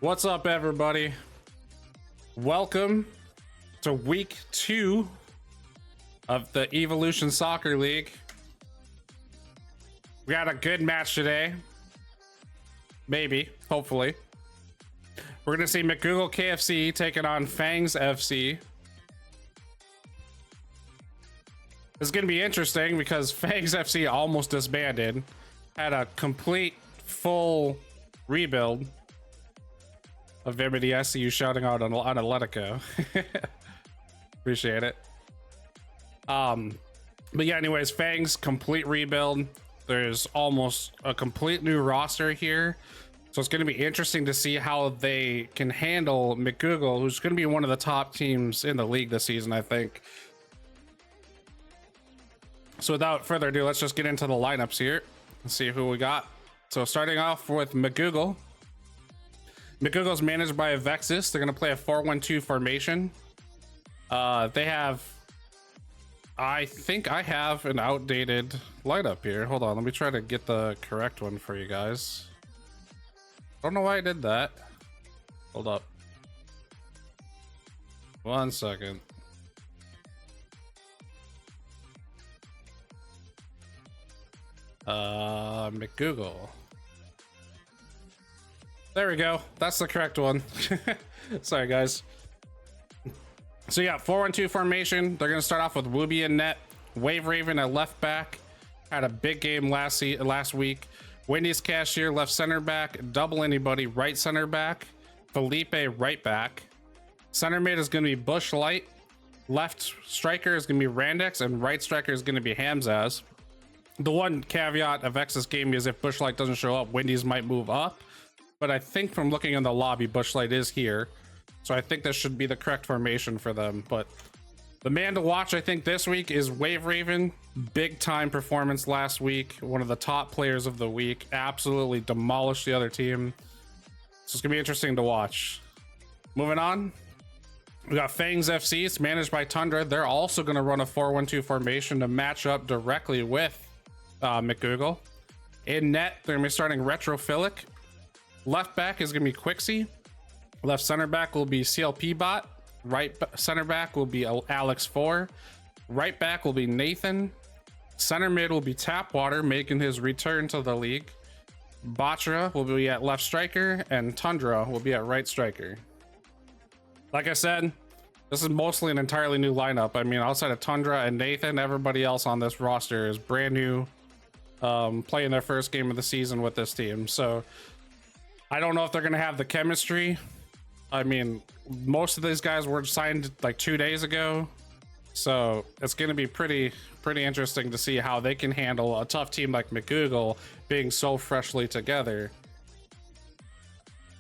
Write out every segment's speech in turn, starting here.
What's up, everybody? Welcome to week 2 of the Evolution Soccer League. We got a good match today. Maybe, hopefully. We're gonna see McGoogle KFC taking on Fangs FC. It's gonna be interesting because Fangs FC almost disbanded, had a complete full rebuild. Of Vimity, I see you shouting out on Atletico. Appreciate it. But yeah, anyways, Fangs complete rebuild. There's almost a complete new roster here, so it's going to be interesting to see how they can handle McGoogle, who's going to be one of the top teams in the league this season, I think. So without further ado, let's just get into the lineups here and see who we got. So starting off with McGoogle. McGoogle's managed by Avexis. They're going to play a 4-1-2 formation. They have... I think I have an outdated lineup here. Hold on, let me try to get the correct one for you guys. Don't know why I did that. Hold up. 1 second. McGoogle. There we go. That's the correct one. Sorry, guys. So yeah, 4-1-2 formation. They're gonna start off with Wooby in net, Wave Raven at left back. Had a big game last week. Wendy's Cashier left center back, Double Anybody right center back, Felipe right back. Center mid is gonna be Bush Light. Left striker is gonna be Randex, and right striker is gonna be Hamzaz. The one caveat of X's game is if Bush Light doesn't show up, Wendy's might move up. But I think from looking in the lobby, Bushlight is here. So I think this should be the correct formation for them. But the man to watch, I think, this week is Wave Raven. Big time performance last week. One of the top players of the week. Absolutely demolished the other team. So it's going to be interesting to watch. Moving on. We got Fangs FC. It's managed by Tundra. They're also going to run a 4-1-2 formation to match up directly with McGoogle. In net, they're going to be starting Retrophilic. Left back is going to be Quixie. Left center back will be CLP Bot. Right center back will be Alex 4. Right back will be Nathan. Center mid will be Tapwater, making his return to the league. Batra will be at left striker, and Tundra will be at right striker. Like I said, this is mostly an entirely new lineup. I mean, outside of Tundra and Nathan, everybody else on this roster is brand new, playing their first game of the season with this team. So I don't know if they're going to have the chemistry. I mean, most of these guys were signed like 2 days ago. So it's going to be pretty interesting to see how they can handle a tough team like McGoogle being so freshly together.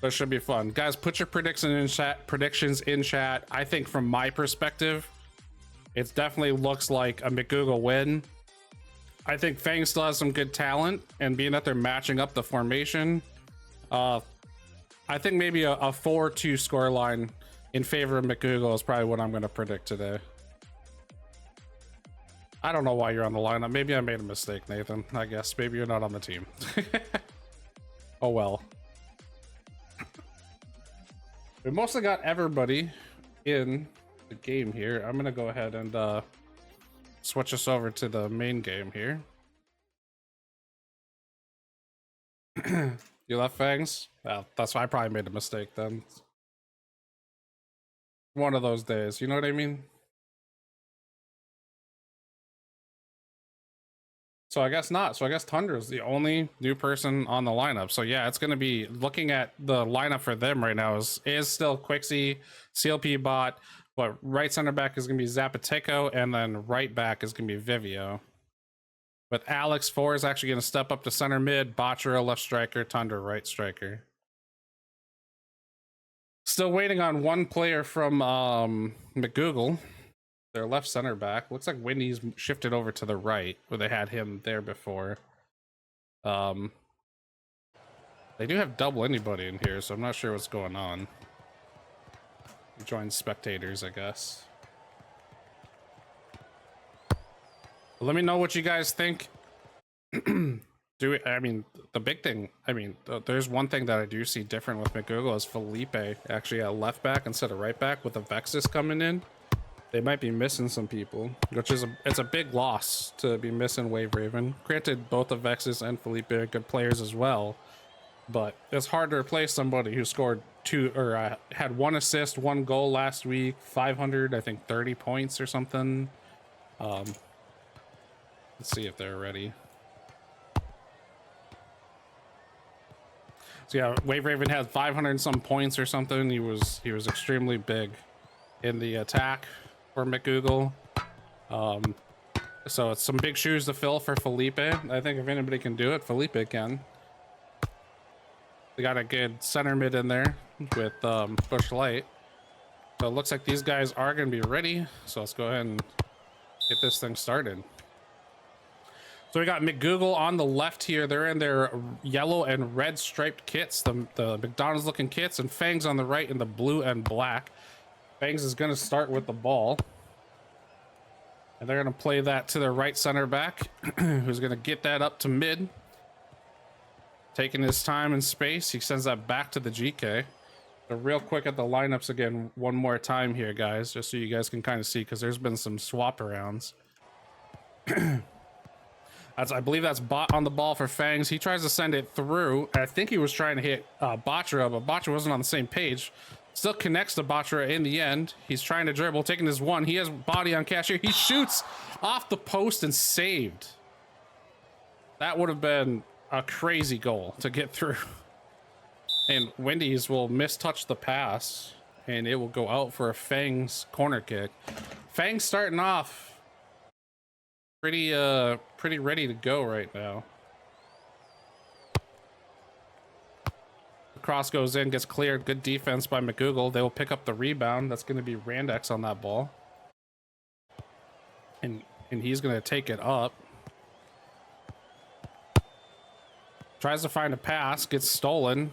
But it should be fun. Guys, put your predictions in chat. I think from my perspective, it definitely looks like a McGoogle win. I think Fang still has some good talent, and being that they're matching up the formation, I think maybe a 4-2 scoreline in favor of McGoogle is probably what I'm going to predict today. I don't know why you're on the lineup. Maybe I made a mistake, Nathan. I guess maybe you're not on the team. Oh well. We mostly got everybody in the game here. I'm going to go ahead and switch us over to the main game here. You left Fangs? Well, that's why I probably made a mistake then. One of those days, you know what I mean? So I guess not. So I guess Tundra is the only new person on the lineup. So yeah, it's going to be looking at the lineup for them right now is still Quixie, CLP Bot, but right center back is going to be Zapoteco, and then right back is going to be Vivio. But Alex 4 is actually going to step up to center mid, Bachara left striker, Tundra right striker. Still waiting on one player from McGoogle, their left center back. Looks like Wendy's shifted over to the right, where they had him there before. They do have Double Anybody in here, so I'm not sure what's going on. Join spectators, I guess. Let me know what you guys think. do it. I mean, the big thing, I mean, there's one thing that I do see different with McGoogle is Felipe actually at left back instead of right back with the Vexus coming in. They might be missing some people, which is it's a big loss to be missing Wave Raven. Granted, both the Vexus and Felipe are good players as well, but it's hard to replace somebody who scored had 1 assist, 1 goal last week, 500, I think 30 points or something. Let's see if they're ready. So yeah, Wave Raven had 500 and some points or something. He was extremely big in the attack for McGoogle. So it's some big shoes to fill for Felipe. I think if anybody can do it, Felipe can. They got a good center mid in there with Bush Light. So it looks like these guys are going to be ready. So let's go ahead and get this thing started. So we got McGoogle on the left here. They're in their yellow and red striped kits, the McDonald's looking kits, and Fangs on the right in the blue and black. Fangs is going to start with the ball. And they're going to play that to their right center back, who's going to get that up to mid. Taking his time and space, he sends that back to the GK. So real quick at the lineups again, one more time here, guys, just so you guys can kind of see, because there's been some swap arounds. I believe that's Bot on the ball for Fangs. He tries to send it through. I think he was trying to hit Batra, but Batra wasn't on the same page. Still connects to Batra in the end. He's trying to dribble, taking his one. He has body on Cashier. He shoots off the post and saved. That would have been a crazy goal to get through. And Wendy's will mistouch the pass, and it will go out for a Fangs corner kick. Fangs starting off pretty ready to go right now. The cross goes in, gets cleared. Good defense by McGoogle. They will pick up the rebound. That's going to be Randex on that ball, and he's going to take it up. Tries to find a pass, gets stolen.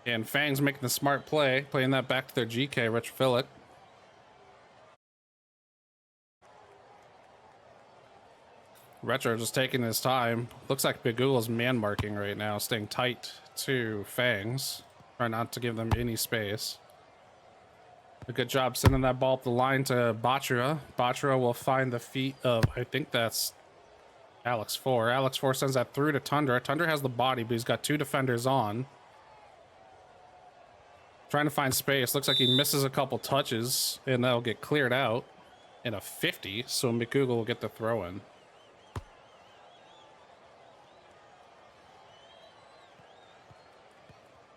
And Fangs making the smart play, playing that back to their GK, Rich Phillip. Retro just taking his time. Looks like McGoogle's man marking right now, staying tight to Fangs. Trying not to give them any space. A good job sending that ball up the line to Batra. Batra will find the feet of, I think that's Alex 4. Alex 4 sends that through to Tundra. Tundra has the body, but he's got 2 defenders on. Trying to find space. Looks like he misses a couple touches, and that'll get cleared out in a 50, so McGoogle will get the throw in.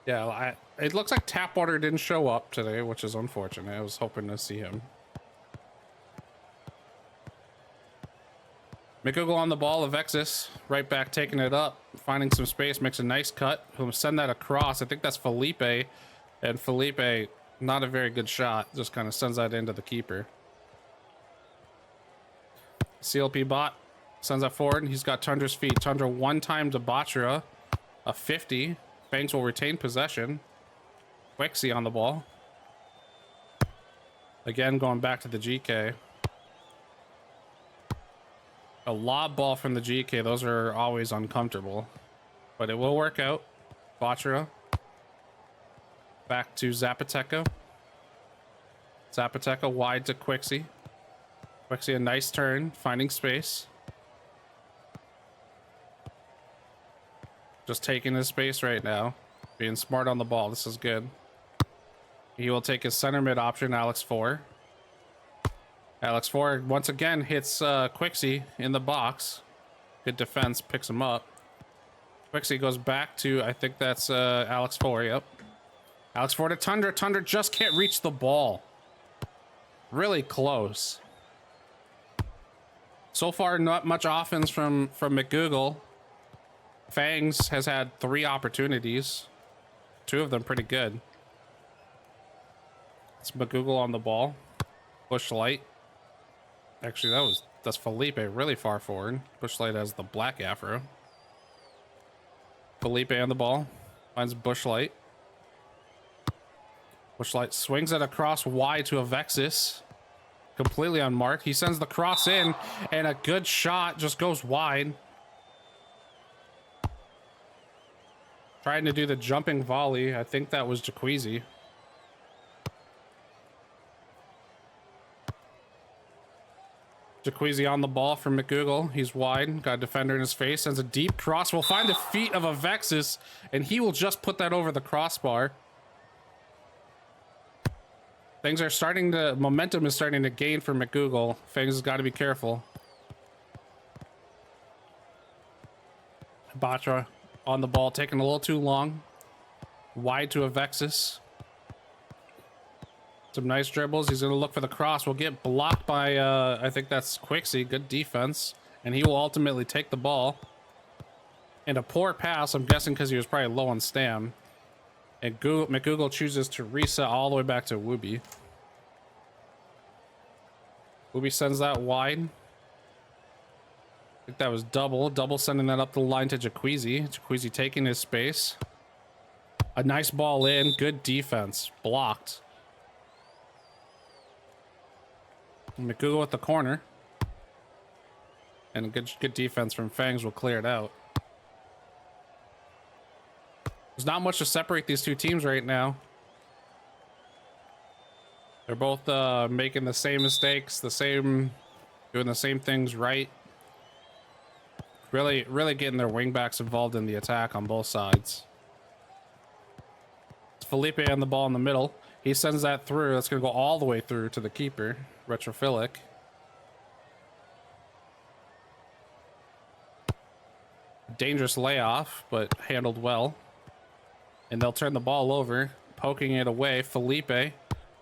Yeah, it looks like Tapwater didn't show up today, which is unfortunate. I was hoping to see him. McGoogle on the ball, Avexis, right back taking it up, finding some space, makes a nice cut. He'll send that across. I think that's Felipe, and Felipe, not a very good shot, just kind of sends that into the keeper. CLP bot sends that forward, and he's got Tundra's feet. Tundra one time to Batra, a 50. Fangs will retain possession. Quixie on the ball. Again, going back to the GK. A lob ball from the GK. Those are always uncomfortable, but it will work out. Batra. Back to Zapateka. Zapateka wide to Quixie. Quixie a nice turn, finding space. Just taking his space right now. Being smart on the ball. This is good. He will take his center mid option, Alex 4. Alex 4 once again hits Quixie in the box. Good defense, picks him up. Quixie goes back to, I think that's Alex 4, yep. Alex 4 to Tundra. Tundra just can't reach the ball. Really close. So far, not much offense from McGoogle. Fangs has had 3 opportunities. 2 of them pretty good. It's McGoogle on the ball. Bush Light. Actually, that's Felipe really far forward. Bush Light has the black afro. Felipe on the ball. Finds Bush Light. Bush Light swings it across wide to Avexis. Completely unmarked. He sends the cross in, and a good shot just goes wide. Trying to do the jumping volley. I think that was Jacuzzi. Jacuzzi on the ball from McGoogle. He's wide. Got a defender in his face. Sends a deep cross. Will find the feet of Avexis, and he will just put that over the crossbar. Things are starting to... Momentum is starting to gain for McGoogle. Fangs has got to be careful. Batra on the ball, taking a little too long. Wide to Avexis. Some nice dribbles. He's going to look for the cross. Will get blocked by, I think that's Quixie. Good defense. And he will ultimately take the ball. And a poor pass, I'm guessing because he was probably low on stam. And McGoogle chooses to reset all the way back to Wooby. Wooby sends that wide. I think that was double. Double sending that up the line to Jacuzzi. Jacuzzi taking his space. A nice ball in. Good defense. Blocked. McGoogle with the corner. And good defense from Fangs will clear it out. There's not much to separate these two teams right now. They're both making the same mistakes, doing the same things right. Really getting their wingbacks involved in the attack on both sides. It's Felipe on the ball in the middle. He sends that through. That's going to go all the way through to the keeper, Retrophilic. Dangerous layoff, but handled well. And they'll turn the ball over, poking it away. Felipe,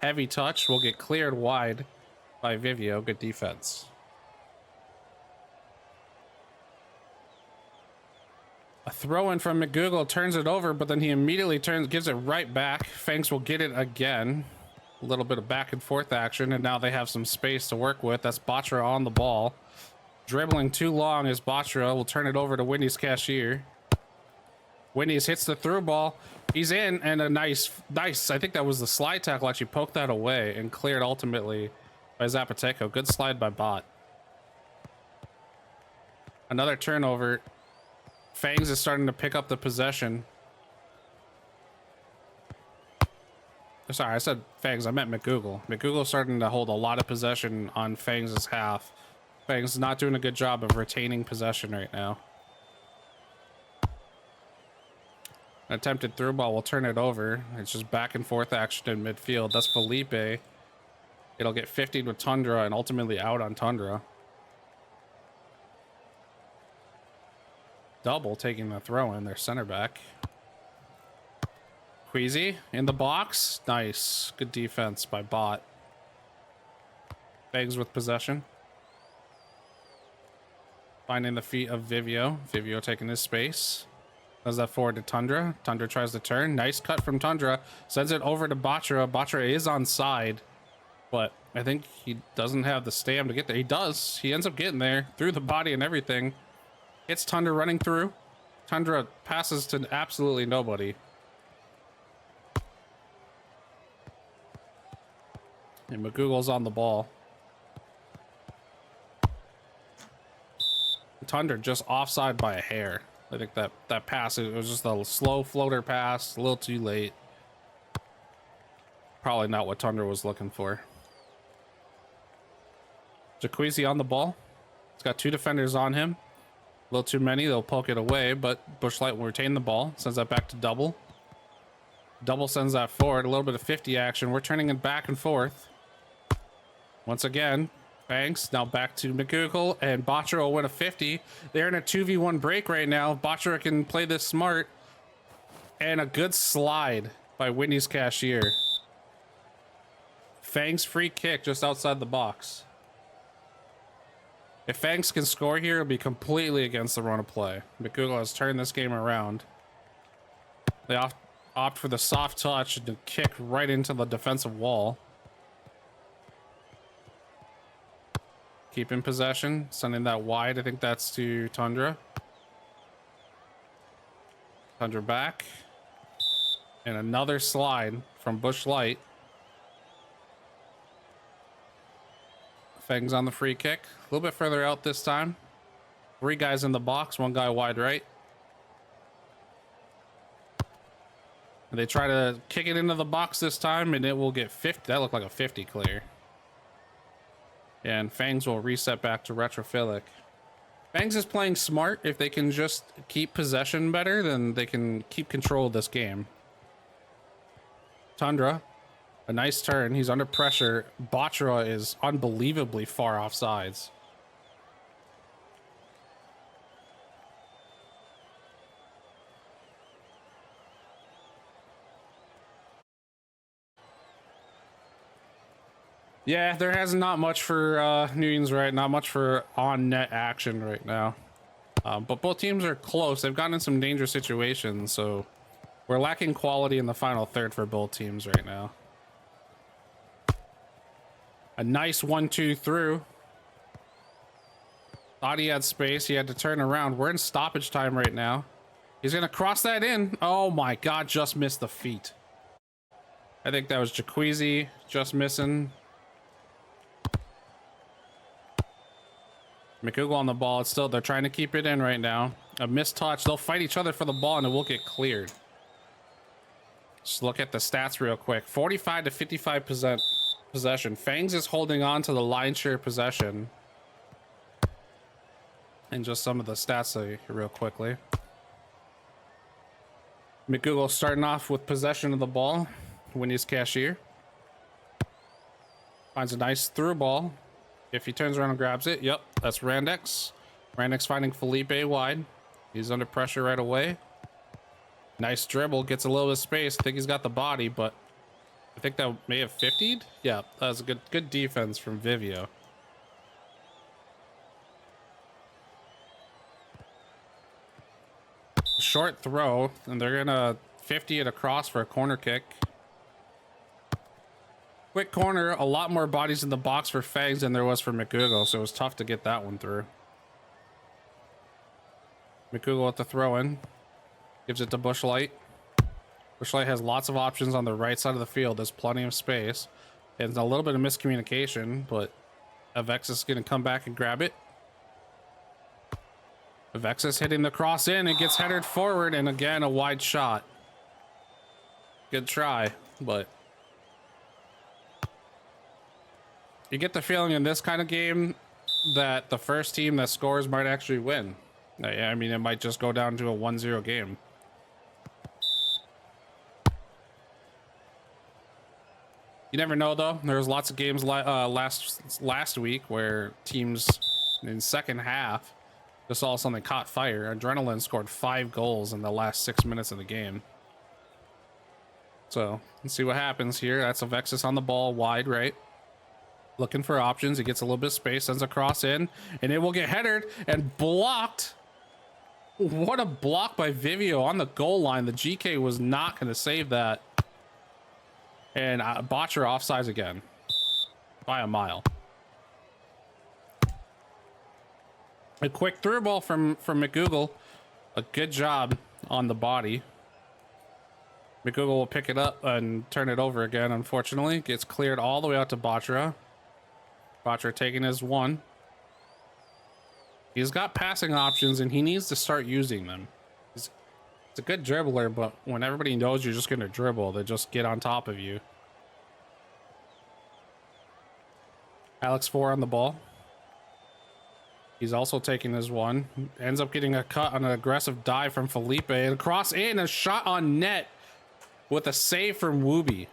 heavy touch, will get cleared wide by Vivio. Good defense. A throw in from McGoogle, turns it over, but then he immediately gives it right back. Fangs will get it again. A little bit of back and forth action, and now they have some space to work with. That's Batra on the ball. Dribbling too long as Batra will turn it over to Winnie's cashier. Winnie's hits the through ball. He's in, and a nice, I think that was the slide tackle, actually poked that away and cleared ultimately by Zapoteco. Good slide by Bot. Another turnover. Fangs is starting to pick up the possession. Sorry, I said Fangs, I meant McGoogle. McGoogle starting to hold a lot of possession on Fangs' half. Fangs is not doing a good job of retaining possession right now. An attempted through ball will turn it over. It's just back and forth action in midfield. That's Felipe. It'll get 50 with Tundra and ultimately out on Tundra. Double taking the throw in, their center back. Queasy in the box. Nice. Good defense by Bot. Fangs with possession. Finding the feet of Vivio. Vivio taking his space. Does that forward to Tundra. Tundra tries to turn. Nice cut from Tundra. Sends it over to Batra. Batra is on side, but I think he doesn't have the stam to get there. He does. He ends up getting there through the body and everything. It's Tundra running through. Tundra passes to absolutely nobody. And McGoogle's on the ball. Tundra just offside by a hair. I think that pass, it was just a slow floater pass, a little too late. Probably not what Tundra was looking for. Jacuzzi on the ball. He's got two defenders on him. A little too many, they'll poke it away, but Bushlight will retain the ball. Sends that back to Double. Double sends that forward, a little bit of 50 action. We're turning it back and forth. Once again, Fangs now back to McGoogle, and Batra will win a 50. They're in a 2v1 break right now. Batra can play this smart. And a good slide by Whitney's cashier. Fangs free kick just outside the box. If Fangs can score here, it'll be completely against the run of play. McGoogle has turned this game around. They opt for the soft touch and kick right into the defensive wall. Keep in possession, sending that wide. I think that's to Tundra. Tundra back. And another slide from Bushlight. Fangs on the free kick. A little bit further out this time. Three guys in the box, one guy wide right. They try to kick it into the box this time, and it will get 50. That looked like a 50 clear. And Fangs will reset back to Retrophilic. Fangs is playing smart. If they can just keep possession better, then they can keep control of this game. Tundra, a nice turn. He's under pressure. Batra is unbelievably far off sides. Yeah, there has not much for Newton's right. Not much for on-net action right now. But both teams are close. They've gotten in some dangerous situations, so we're lacking quality in the final third for both teams right now. A nice 1-2 through. Thought he had space. He had to turn around. We're in stoppage time right now. He's going to cross that in. Oh my God, just missed the feet. I think that was Jaqueezy just missing. McGoogle on the ball. It's still, they're trying to keep it in right now. A missed touch. They'll fight each other for the ball and it will get cleared. Just look at the stats real quick. 45 to 55% possession. Fangs is holding on to the line share possession. And just some of the stats real quickly. McGoogle starting off with possession of the ball. Wendy's cashier. Finds a nice through ball. If he turns around and grabs it, yep, that's Randex. Randex finding Felipe wide. He's under pressure right away. Nice dribble, gets a little bit of space. I think he's got the body, but I think that may have 50'd. Yeah, that was a good defense from Vivio. Short throw, and they're gonna 50 it across for a corner kick. Quick corner, a lot more bodies in the box for Fangs than there was for McGoogle, so it was tough to get that one through. McGoogle at the throw-in. Gives it to Bushlight. Bushlight has lots of options on the right side of the field. There's plenty of space. And a little bit of miscommunication, but Avexis is going to come back and grab it. Avexis hitting the cross in. It gets headed forward, and again, a wide shot. Good try, but you get the feeling in this kind of game that the first team that scores might actually win. I mean, it might just go down to a 1-0 game. You never know, though. There was lots of games last week where teams in second half just all of a sudden caught fire. Adrenaline scored 5 goals in the last 6 minutes of the game. So let's see what happens here. That's Avexis on the ball, wide right. Looking for options. He gets a little bit of space, sends a cross in, and it will get headed and blocked. What a block by Vivio on the goal line. The GK was not going to save that. And Batra offsides again by a mile. A quick through ball from McGoogle. A good job on the body. McGoogle will pick it up and turn it over again, unfortunately. Gets cleared all the way out to Batra. Batra taking his one. He's got passing options and he needs to start using them. He's a good dribbler, but when everybody knows you're just going to dribble, they just get on top of you. Alex 4 on the ball. He's also taking his one. Ends up getting a cut on an aggressive dive from Felipe. And cross in, a shot on net with a save from Wooby.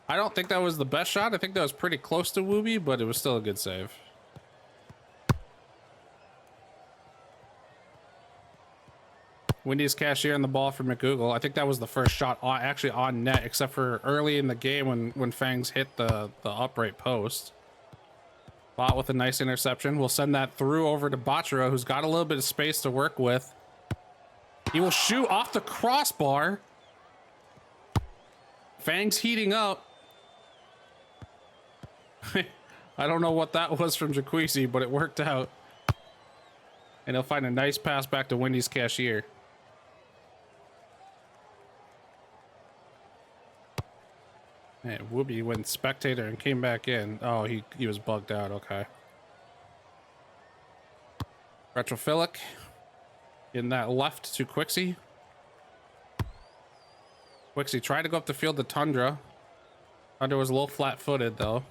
I don't think that was the best shot. I think that was pretty close to Wooby, but it was still a good save. Wendy's cashier on the ball for McGoogle. I think that was the first shot actually on net, except for early in the game when Fangs hit the upright post. Bot with a nice interception. We'll send that through over to Batra, who's got a little bit of space to work with. He will shoot off the crossbar. Fangs heating up. I don't know what that was from Jaqueezy, but it worked out. And he'll find a nice pass back to Wendy's cashier. Man, Whoopi went spectator and came back in. Oh, he was bugged out. Okay. Retrophilic in that left to Quixie. Wixie tried to go up the field to Tundra. Tundra was a little flat-footed, though.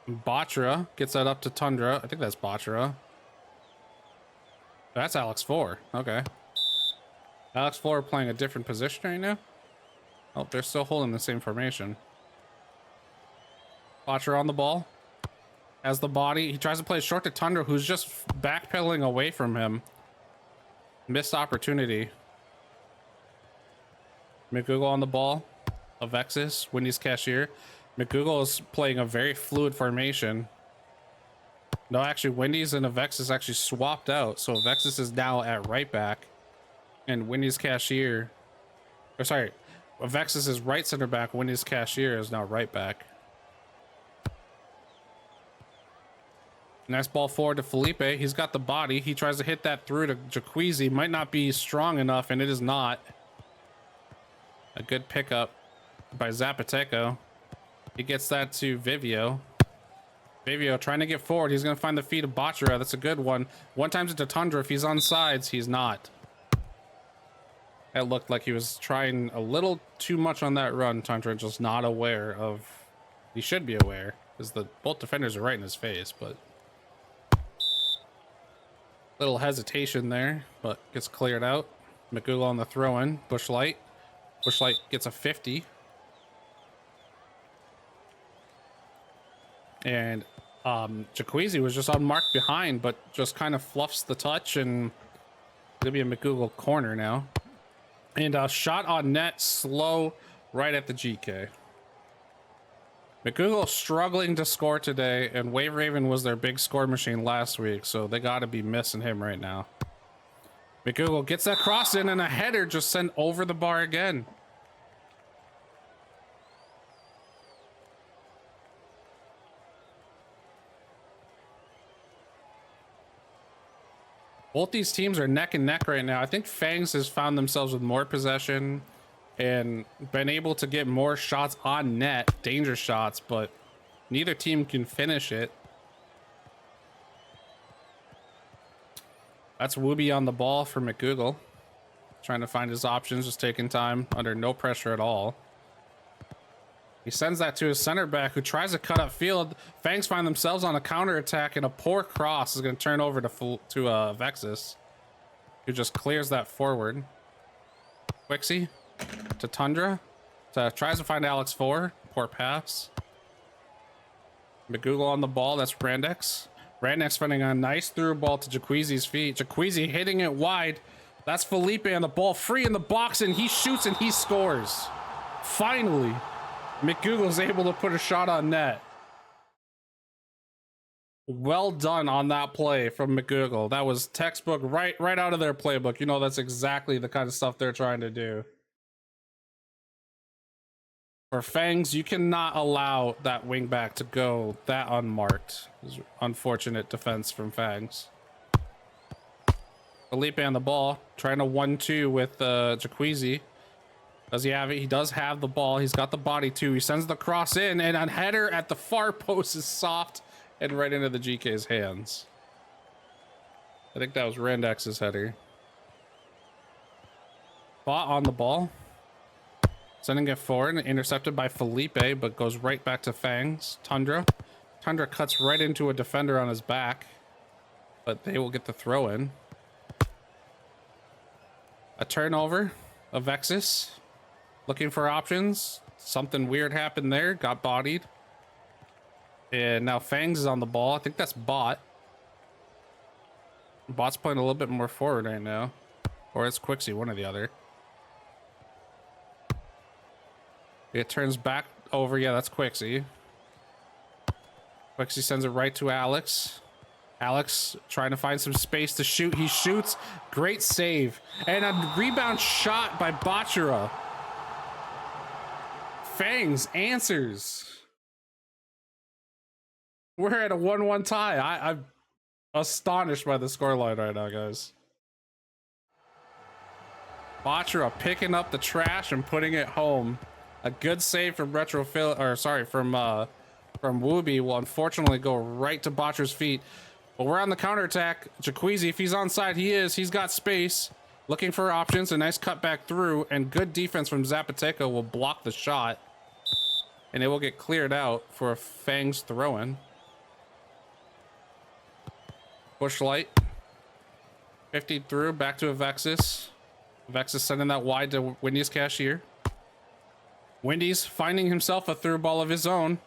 Batra gets that up to Tundra. I think that's Batra. That's Alex 4. Okay. Alex 4 playing a different position right now. Oh, they're still holding the same formation. Batra on the ball. Has the body. He tries to play short to Tundra, who's just backpedaling away from him. Missed opportunity. McGoogle on the ball. Avexis, Wendy's cashier. McGoogle is playing a very fluid formation. No, actually, Wendy's and Avexis actually swapped out. So Avexis is now at right back. And Wendy's cashier... Or sorry, Avexis is right center back. Wendy's cashier is now right back. Nice ball forward to Felipe. He's got the body. He tries to hit that through to Jacuzzi. Might not be strong enough, and it is not. A good pickup by Zapoteco. He gets that to Vivio. Vivio trying to get forward. He's going to find the feet of Batra. That's a good one. One time's to Tundra. If he's on sides, he's not. It looked like he was trying a little too much on that run. Tundra just not aware of... He should be aware, because both defenders are right in his face, but... Little hesitation there, but gets cleared out. McGoogle on the throw-in. Bushlight. Bushlight gets a 50. And Jacuzzi was just unmarked behind, but just kind of fluffs the touch, and it'll be a McGoogle corner now. And a shot on net, slow, right at the GK. McGoogle struggling to score today, and Wave Raven was their big score machine last week, so they got to be missing him right now. McGoogle gets that cross in, and a header just sent over the bar again. Both these teams are neck and neck right now. I think Fangs has found themselves with more possession and been able to get more shots on net, danger shots, but neither team can finish it. That's Wooby on the ball for McGoogle. Trying to find his options, just taking time under no pressure at all. He sends that to his center back, who tries to cut up field. Fangs find themselves on a counter attack, and a poor cross is going to turn over to Vexus, who just clears that forward. Quixie to Tundra, tries to find Alex 4. Poor pass. McGoogle on the ball. That's Brandex. Brandex finding a nice through ball to Jacuzzi's feet. Jacuzzi hitting it wide. That's Felipe on the ball, free in the box, and he shoots and he scores. Finally, McGoogle's able to put a shot on net. Well done on that play from McGoogle. That was textbook, right out of their playbook. You know, that's exactly the kind of stuff they're trying to do. For Fangs, you cannot allow that wingback to go that unmarked. Unfortunate defense from Fangs. Felipe on the ball, trying to 1-2 with Jacuzzi. Does he have it? He does have the ball. He's got the body too. He sends the cross in, and a header at the far post is soft and right into the GK's hands. I think that was Randex's header. Bot on the ball. Sending it forward, intercepted by Felipe, but goes right back to Fangs. Tundra. Tundra cuts right into a defender on his back, but they will get the throw in. A turnover of Vexus. Looking for options. Something weird happened there. Got bodied. And now Fangs is on the ball. I think that's Bot. Bot's playing a little bit more forward right now. Or it's Quixie, one or the other. It turns back over. Yeah, that's Quixie. Quixie sends it right to Alex. Alex trying to find some space to shoot. He shoots. Great save. And a rebound shot by Bachara. Fangs answers. We're at a 1-1 tie. I'm astonished by the scoreline right now, guys. Bachara picking up the trash and putting it home. A good save from from Wooby will unfortunately go right to Bachara's feet. But we're on the counterattack. Jacuzzi, if he's onside, he is. He's got space. Looking for options, a nice cut back through, and good defense from Zapoteco will block the shot. And it will get cleared out for a Fangs throw-in. Bush Light. 50 through, back to Avexis. Avexis sending that wide to Wendy's cashier. Wendy's finding himself a through ball of his own.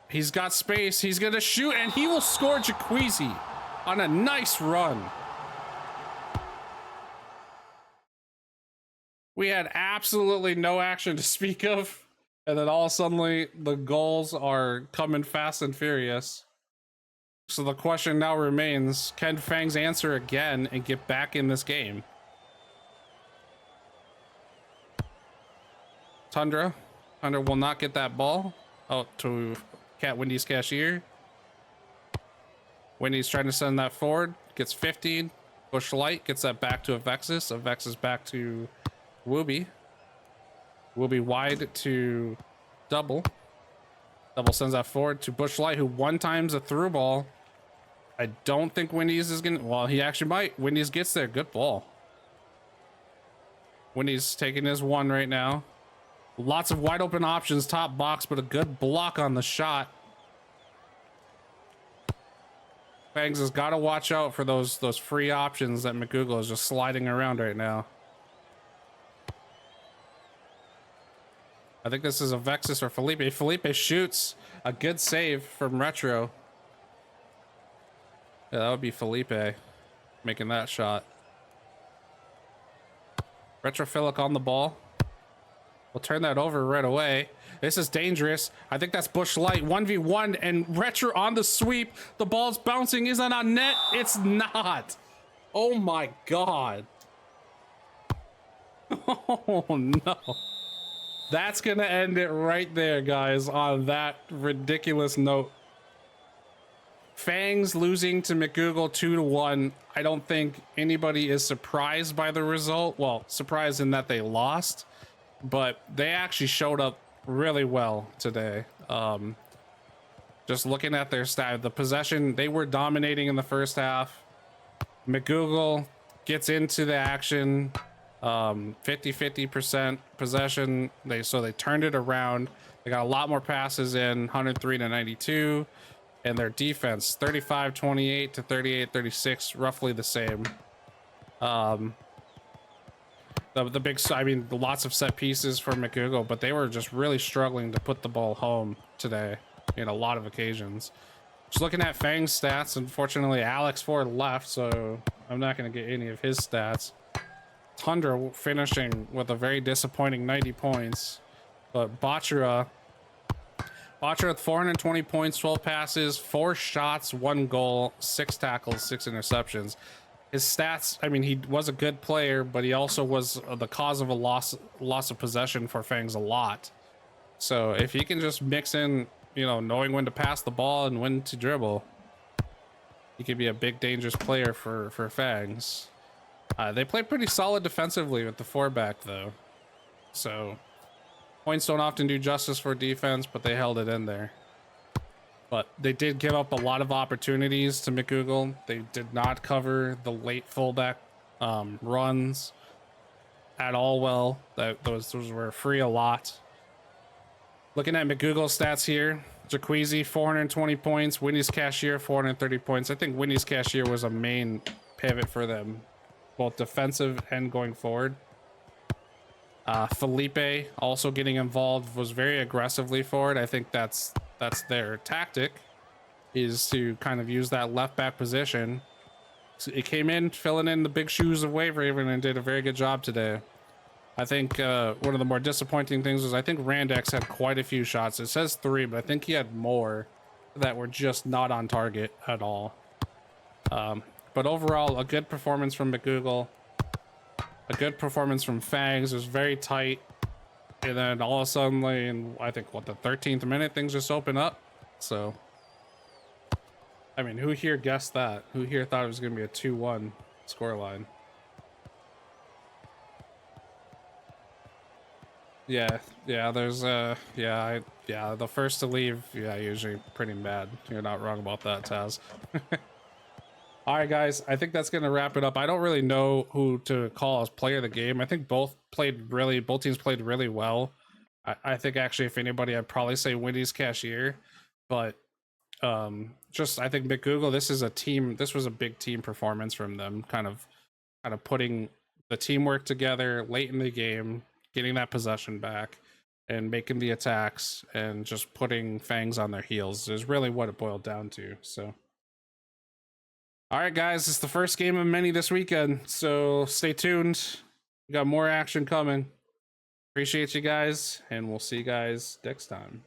He's got space. He's going to shoot, and he will score Jacuzzi on a nice run. We had absolutely no action to speak of, and then all of a sudden the goals are coming fast and furious. So the question now remains, can Fangs answer again and get back in this game? Tundra will not get that ball out to Wendy's cashier. Wendy's trying to send that forward, gets 15. Bush Light gets that back to Avexis. Avexis back to Wooby. Wooby wide to Double. Double sends that forward to Bush Light, who one times a through ball. I don't think Wendy's is gonna, well, he actually might. Wendy's gets there, good ball. Wendy's taking his one right now. Lots of wide open options, top box, but a good block on the shot. Fangs has got to watch out for those free options that McGoogle is just sliding around right now. I think this is Avexis or Felipe. Felipe shoots a good save from Retro. Yeah, that would be Felipe making that shot. Retrophilic on the ball. We'll turn that over right away. This is dangerous. I think that's Bush Light. 1v1 and Retro on the sweep. The ball's bouncing. Is that on net? It's not. Oh my God. Oh no. That's gonna end it right there, guys, on that ridiculous note. Fangs losing to McGoogle 2-1. I don't think anybody is surprised by the result. Well, surprised in that they lost, but they actually showed up really well today. Just looking at their stat, the possession, they were dominating in the first half. McGoogle gets into the action. 50% possession. They turned it around. They got a lot more passes in, 103 to 92, and their defense 35-28 to 38-36, roughly the same. The big, I mean, lots of set pieces for McGoogle, but they were just really struggling to put the ball home today in a lot of occasions. Just looking at Fang's stats, unfortunately Alex Ford left, so I'm not going to get any of his stats. Tundra finishing with a very disappointing 90 points, but Bachara with 420 points, 12 passes, 4 shots, 1 goal, 6 tackles, 6 interceptions. His stats, I mean, he was a good player, but he also was the cause of a loss of possession for Fangs a lot. So if he can just mix in, you know, knowing when to pass the ball and when to dribble, he could be a big dangerous player for Fangs. They played pretty solid defensively with the 4-back though, so points don't often do justice for defense, but they held it in there. But they did give up a lot of opportunities to McGoogle. They did not cover the late fullback runs at all well. Those were free a lot. Looking at McGoogle's stats here, Jacuzzi 420 points, Winnie's cashier 430 points. I think Winnie's cashier was a main pivot for them, both defensive and going forward. Felipe also getting involved, was very aggressively forward. I think that's their tactic, is to kind of use that left back position. So it came in filling in the big shoes of Wave Raven and did a very good job today. I think one of the more disappointing things was I think Randex had quite a few shots. It says 3, but I think he had more that were just not on target at all. But overall, a good performance from McGoogle. A good performance from Fangs. It was very tight. And then all of a sudden, in, I think, what, the 13th minute, things just open up. So, I mean, who here guessed that? Who here thought it was going to be a 2-1 scoreline? Yeah, there's, the first to leave, usually pretty mad. You're not wrong about that, Taz. All right, guys, I think that's gonna wrap it up. I don't really know who to call as player of the game. I think both teams played really well. I think actually, if anybody, I'd probably say Wendy's Cashier, but just I think McGoogle. This is a team. This was a big team performance from them. Kind of putting the teamwork together late in the game, getting that possession back, and making the attacks, and just putting Fangs on their heels is really what it boiled down to. So. All right, guys, it's the first game of many this weekend, so stay tuned. We got more action coming. Appreciate you guys, and we'll see you guys next time.